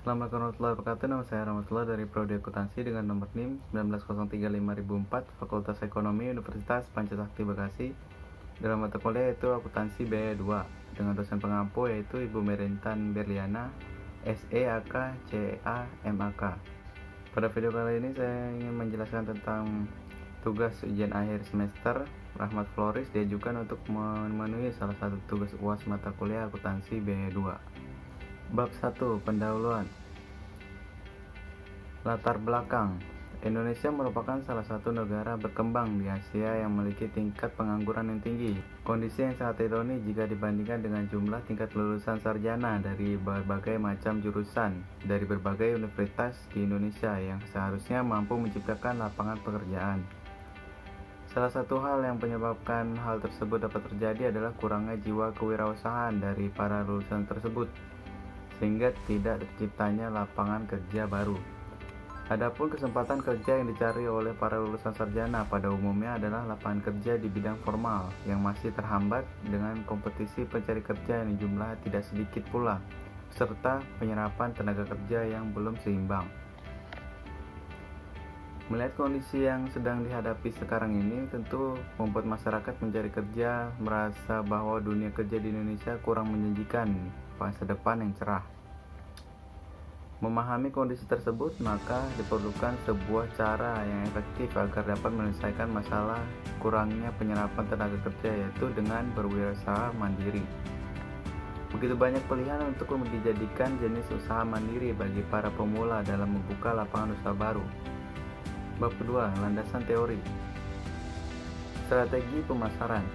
Assalamualaikum warahmatullahi wabarakatuh. Nama saya Rahmatullah dari Prodi Akuntansi dengan nomor NIM 19035004, Fakultas Ekonomi Universitas Pancasakti Bekasi. Dalam mata kuliah yaitu Akuntansi B2 dengan dosen pengampu yaitu Ibu Merintan Berliana, SEAK CAMAK. Pada video kali ini saya ingin menjelaskan tentang tugas ujian akhir semester Rahmat Floris diajukan untuk memenuhi salah satu tugas UAS mata kuliah Akuntansi B2. Bab 1. Pendahuluan. Latar belakang. Indonesia merupakan salah satu negara berkembang di Asia yang memiliki tingkat pengangguran yang tinggi. Kondisi yang sangat ironi jika dibandingkan dengan jumlah tingkat lulusan sarjana dari berbagai macam jurusan dari berbagai universitas di Indonesia yang seharusnya mampu menciptakan lapangan pekerjaan. Salah satu hal yang menyebabkan hal tersebut dapat terjadi adalah kurangnya jiwa kewirausahaan dari para lulusan tersebut, sehingga tidak terciptanya lapangan kerja baru. Adapun kesempatan kerja yang dicari oleh para lulusan sarjana pada umumnya adalah lapangan kerja di bidang formal yang masih terhambat dengan kompetisi pencari kerja yang jumlah tidak sedikit pula, serta penyerapan tenaga kerja yang belum seimbang. Melihat kondisi yang sedang dihadapi sekarang ini tentu membuat masyarakat mencari kerja merasa bahwa dunia kerja di Indonesia kurang menjanjikan masa depan yang cerah. Memahami kondisi tersebut, maka diperlukan sebuah cara yang efektif agar dapat menyelesaikan masalah kurangnya penyerapan tenaga kerja, yaitu dengan berwirausaha mandiri. Begitu banyak pilihan untuk dijadikan jenis usaha mandiri bagi para pemula dalam membuka lapangan usaha baru. Bab kedua, landasan teori. Strategi pemasaran.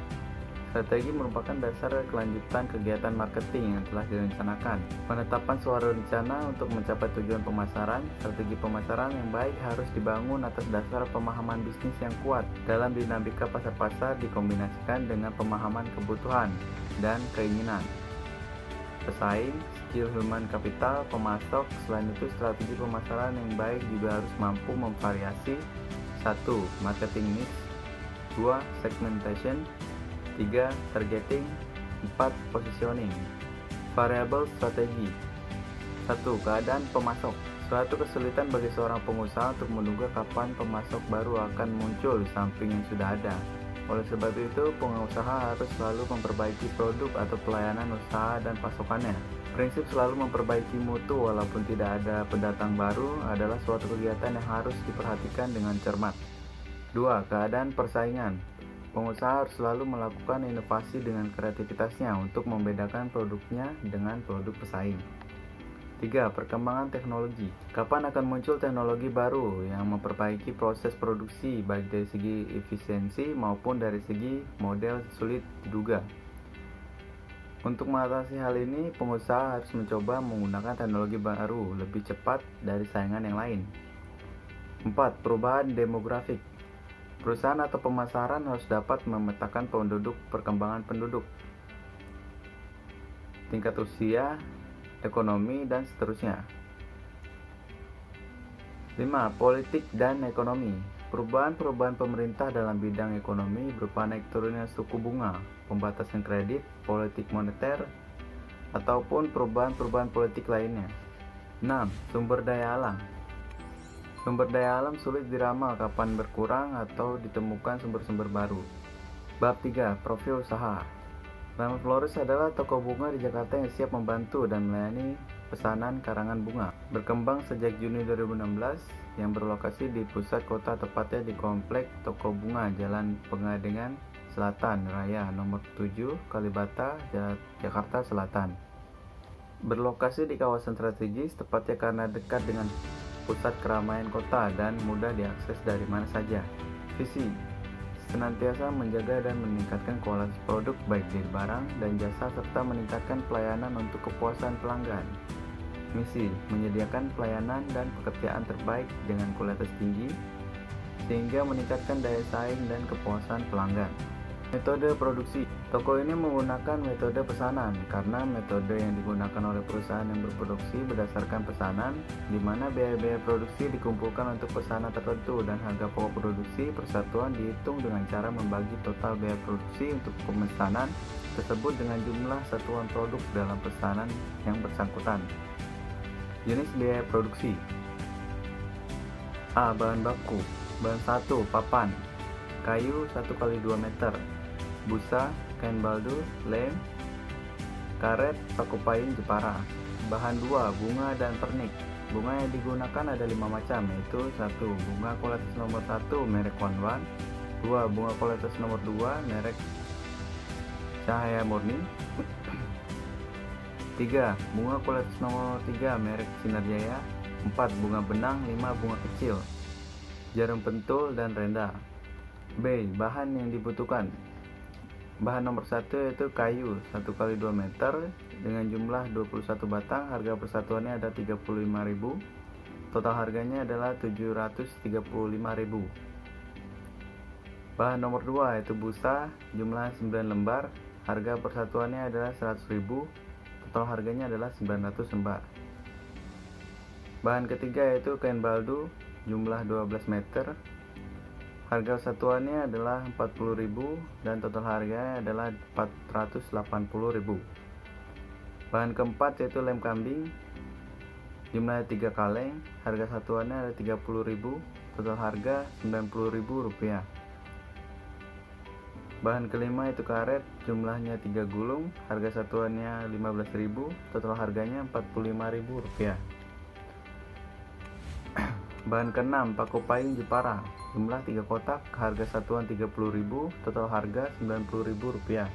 Strategi merupakan dasar kelanjutan kegiatan marketing yang telah direncanakan. Penetapan suatu rencana untuk mencapai tujuan pemasaran. Strategi pemasaran yang baik harus dibangun atas dasar pemahaman bisnis yang kuat. Dalam dinamika pasar-pasar dikombinasikan dengan pemahaman kebutuhan dan keinginan pesaing, skill human capital, pemasok. Selain itu, strategi pemasaran yang baik juga harus mampu memvariasi 1. Marketing mix, 2. Segmentation, 3. Targeting, 4. Positioning. Variabel strategi. 1. Keadaan pemasok. Suatu kesulitan bagi seorang pengusaha untuk menduga kapan pemasok baru akan muncul di samping yang sudah ada. Oleh sebab itu, pengusaha harus selalu memperbaiki produk atau pelayanan usaha dan pasokannya. Prinsip selalu memperbaiki mutu walaupun tidak ada pendatang baru adalah suatu kegiatan yang harus diperhatikan dengan cermat. 2. Keadaan persaingan. Pengusaha harus selalu melakukan inovasi dengan kreativitasnya untuk membedakan produknya dengan produk pesaing. 3. Perkembangan teknologi. Kapan akan muncul teknologi baru yang memperbaiki proses produksi baik dari segi efisiensi maupun dari segi model sulit diduga. Untuk mengatasi hal ini, pengusaha harus mencoba menggunakan teknologi baru lebih cepat dari saingan yang lain. 4. Perubahan demografik. Perusahaan atau pemasaran harus dapat memetakan perkembangan penduduk, tingkat usia, ekonomi, dan seterusnya. 5. Politik dan ekonomi. Perubahan-perubahan pemerintah dalam bidang ekonomi berupa naik turunnya suku bunga, pembatasan kredit, politik moneter, ataupun perubahan-perubahan politik lainnya. 6. Sumber daya alam. Sumber daya alam sulit diramal kapan berkurang atau ditemukan sumber-sumber baru. Bab 3. Profil usaha. Rahmat Floris adalah toko bunga di Jakarta yang siap membantu dan melayani pesanan karangan bunga. Berkembang sejak Juni 2016, yang berlokasi di pusat kota, tepatnya di Komplek Toko Bunga Jalan Pengadengan Selatan Raya nomor 7, Kalibata, Jakarta Selatan. Berlokasi di kawasan strategis, tepatnya karena dekat dengan pusat keramaian kota dan mudah diakses dari mana saja. Visi: senantiasa menjaga dan meningkatkan kualitas produk baik dari barang dan jasa serta meningkatkan pelayanan untuk kepuasan pelanggan. Misi: menyediakan pelayanan dan pekerjaan terbaik dengan kualitas tinggi sehingga meningkatkan daya saing dan kepuasan pelanggan. Metode produksi. Toko ini menggunakan metode pesanan karena metode yang digunakan oleh perusahaan yang berproduksi berdasarkan pesanan, di mana biaya-biaya produksi dikumpulkan untuk pesanan tertentu dan harga pokok produksi persatuan dihitung dengan cara membagi total biaya produksi untuk pemesanan tersebut dengan jumlah satuan produk dalam pesanan yang bersangkutan. Jenis biaya produksi. A. Bahan baku. Bahan 1. Papan kayu 1x2 meter, busa, kain baldu, lem, karet, paku payung Jepara. Bahan 2. Bunga dan pernik. Bunga yang digunakan ada 5 macam, yaitu 1. Bunga kualitas nomor 1 merek Wanwan. 2. Bunga kualitas nomor 2 merek Cahaya Murni. 3. Bunga kualitas nomor 3 merek Sinar Jaya. 4. Bunga benang. 5. Bunga kecil, jarum pentul, dan renda. B. Bahan yang dibutuhkan. Bahan nomor 1 yaitu kayu 1x2 meter dengan jumlah 21 batang, harga persatuannya ada 35.000. Total harganya adalah 735.000. Bahan nomor 2 yaitu busa jumlah 9 lembar, harga persatuannya adalah 100.000. Total harganya adalah 900 lembar. Bahan ketiga yaitu kain baldu jumlah 12 meter, harga satuannya adalah 40.000 dan total harganya adalah 480.000. Bahan keempat yaitu lem kambing jumlah 3 kaleng, harga satuannya ada 30.000, total harga 90.000 rupiah. Bahan kelima yaitu karet jumlahnya 3 gulung, harga satuannya 15.000, total harganya 45.000 rupiah. Bahan keenam paku payung Jepara jumlah 3 kotak, harga satuan 30.000, total harga 90.000 rupiah.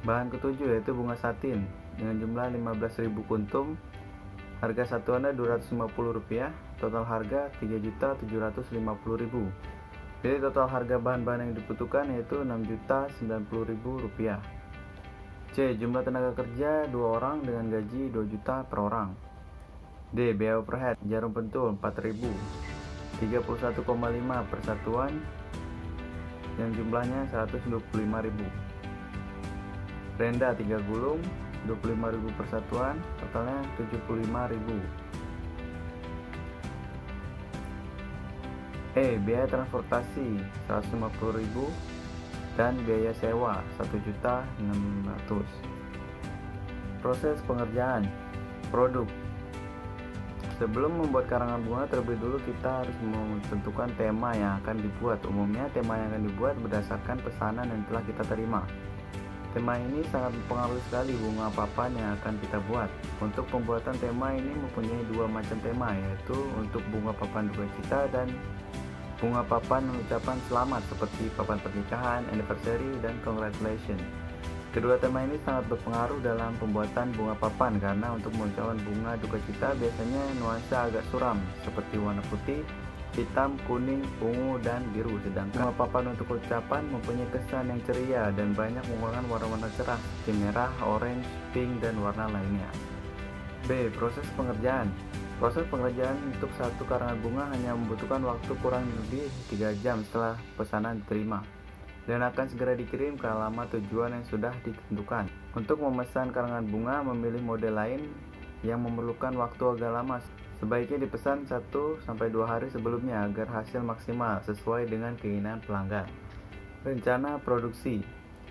Bahan ketujuh yaitu bunga satin dengan jumlah 15.000 kuntum, harga satuannya 250 rupiah, total harga 3.750.000. Jadi total harga bahan-bahan yang dibutuhkan yaitu 6.090.000 rupiah. C. Jumlah tenaga kerja 2 orang dengan gaji 2 juta per orang. D. Biaya overhead jarum pentul 4.000, 31,5 persatuan yang jumlahnya 125.000. Renda 3 gulung 25.000 persatuan, totalnya 75.000. E. Biaya transportasi 150.000 dan biaya sewa 1.600.000. Proses pengerjaan produk. Sebelum membuat karangan bunga, terlebih dulu kita harus menentukan tema yang akan dibuat. Umumnya tema yang akan dibuat berdasarkan pesanan yang telah kita terima. Tema ini sangat mempengaruhi sekali bunga papan yang akan kita buat. Untuk pembuatan tema ini mempunyai 2 macam tema, yaitu untuk bunga papan duka cita dan bunga papan ucapan selamat seperti papan pernikahan, anniversary, dan congratulations. Kedua tema ini sangat berpengaruh dalam pembuatan bunga papan karena untuk mengucapkan bunga duka cita biasanya nuansa agak suram seperti warna putih, hitam, kuning, ungu, dan biru. Sedangkan bunga papan untuk ucapan mempunyai kesan yang ceria dan banyak menggunakan warna-warna cerah seperti merah, orange, pink, dan warna lainnya. B. Proses pengerjaan. Proses pengerjaan untuk satu karangan bunga hanya membutuhkan waktu kurang lebih 3 jam setelah pesanan diterima dan akan segera dikirim ke alamat tujuan yang sudah ditentukan. Untuk memesan karangan bunga memilih model lain yang memerlukan waktu agak lama. Sebaiknya dipesan 1-2 hari sebelumnya agar hasil maksimal sesuai dengan keinginan pelanggan. Rencana produksi.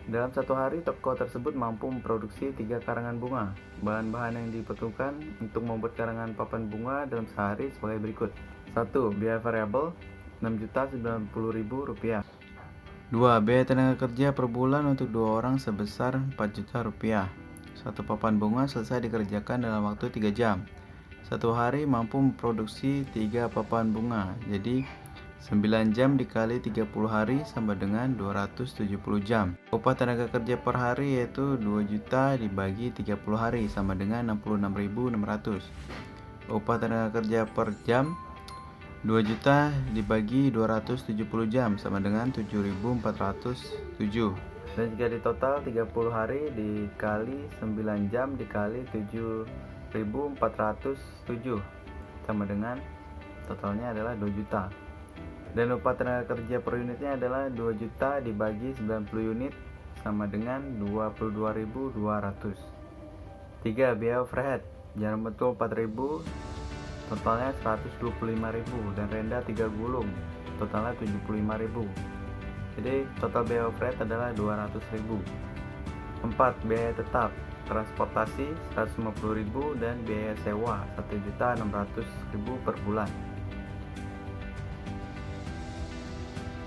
Dalam 1 hari toko tersebut mampu memproduksi 3 karangan bunga. Bahan-bahan yang dibutuhkan untuk membuat karangan papan bunga dalam sehari sebagai berikut. 1. Biaya variabel 6.090.000 rupiah. 2. Biaya tenaga kerja per bulan untuk 2 orang sebesar 4 juta rupiah. 1 papan bunga selesai dikerjakan dalam waktu 3 jam. 1 hari mampu memproduksi 3 papan bunga, jadi 9 jam dikali 30 hari sama dengan 270 jam. Upah tenaga kerja per hari yaitu 2 juta dibagi 30 hari sama dengan 66.600. Upah tenaga kerja per jam 2 juta dibagi 270 jam sama dengan 7.407. Dan jika di total 30 hari dikali 9 jam dikali 7.407 sama dengan totalnya adalah 2 juta. Dan upah tenaga kerja per unitnya adalah 2 juta dibagi 90 unit sama dengan 22.200. 3. Biaya overhead jarum pentul 4.000, totalnya 125.000, dan renda 3 gulung, totalnya 75.000. Jadi total biaya overhead adalah 200.000. 4. Biaya tetap transportasi 150.000 dan biaya sewa 1.600.000 per bulan.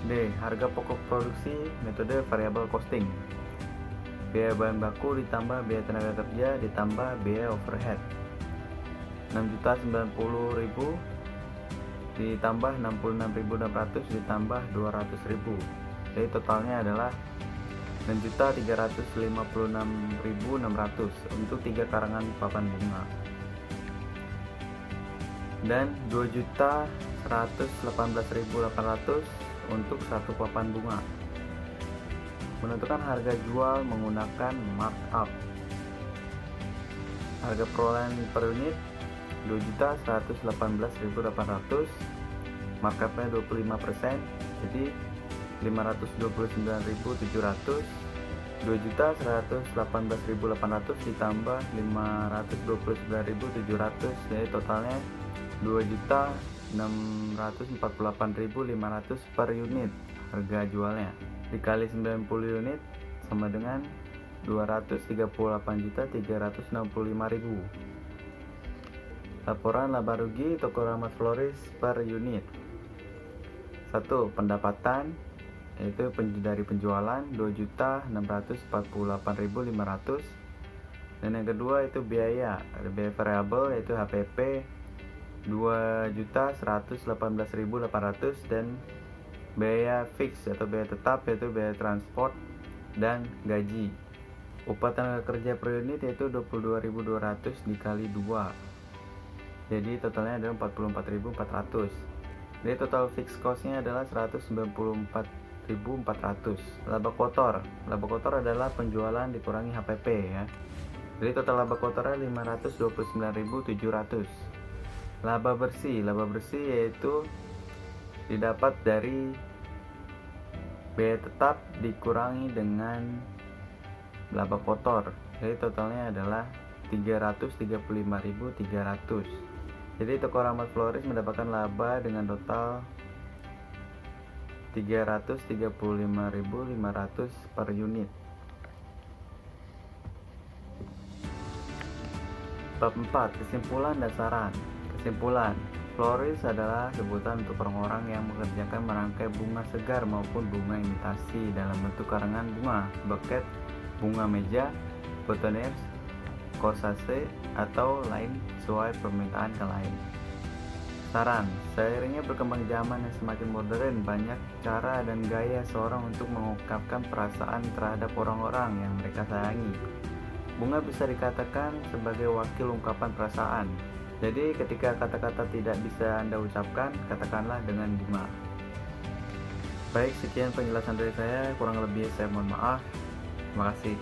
D. Harga pokok produksi metode variable costing. Biaya bahan baku ditambah biaya tenaga kerja ditambah biaya overhead. 6.090.000 ditambah 66.600 ditambah 200.000. Jadi totalnya adalah 6.356.600 untuk 3 karangan papan bunga dan 2.118.800 untuk 1 papan bunga. Menentukan harga jual menggunakan markup. Harga perolehan per unit 2.118.800, markupnya 25%, jadi 529.700. 2.118.800 ditambah 529.700, jadi totalnya 2.648.500 per unit harga jualnya, dikali 90 unit sama dengan 238.365.000. Laporan laba rugi toko Rahmat Florist per unit. 1. Pendapatan, yaitu dari penjualan 2.648.500, dan yang kedua itu biaya, ada biaya variabel yaitu HPP 2.118.800 dan biaya fix atau biaya tetap yaitu biaya transport dan gaji. Upah tenaga kerja per unit yaitu 22.200 dikali 2, jadi totalnya adalah 44.400. Jadi total fixed cost-nya adalah 194.400. Laba kotor adalah penjualan dikurangi HPP ya. Jadi total laba kotornya 529.700. Laba bersih yaitu didapat dari biaya tetap dikurangi dengan laba kotor. Jadi totalnya adalah 335.300. Jadi toko Rahmat Florist mendapatkan laba dengan total 335.500 per unit. Bab 4. Kesimpulan dan saran. Kesimpulan, florist adalah sebutan untuk orang-orang yang mengerjakan merangkai bunga segar maupun bunga imitasi dalam bentuk karangan bunga, buket, bunga meja, boutonnières, corsage, atau lain sesuai permintaan klien. Saran, seiringnya berkembang zaman yang semakin modern, banyak cara dan gaya seorang untuk mengungkapkan perasaan terhadap orang-orang yang mereka sayangi. Bunga bisa dikatakan sebagai wakil ungkapan perasaan. Jadi ketika kata-kata tidak bisa Anda ucapkan, katakanlah dengan bunga. Baik, sekian penjelasan dari saya, kurang lebih saya mohon maaf. Terima kasih.